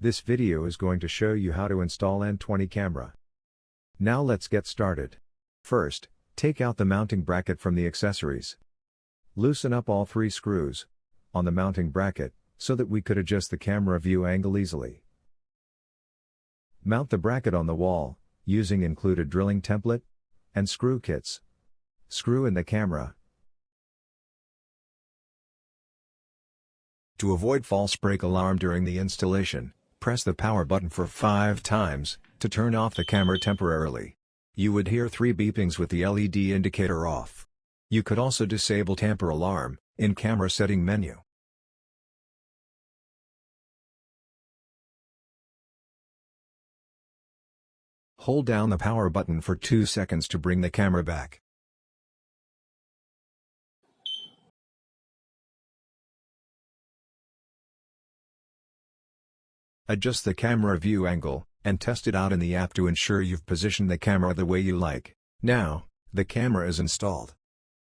This video is going to show you how to install N20 Camera. Now let's get started. First, take out the mounting bracket from the accessories. Loosen up all 3 screws on the mounting bracket so that we could adjust the camera view angle easily. Mount the bracket on the wall using included drilling template and screw kits. Screw in the camera. To avoid false break alarm during the installation, press the power button for 5 times to turn off the camera temporarily. You would hear 3 beepings with the LED indicator off. You could also disable tamper alarm in camera setting menu. Hold down the power button for 2 seconds to bring the camera back. Adjust the camera view angle, and test it out in the app to ensure you've positioned the camera the way you like. Now, the camera is installed.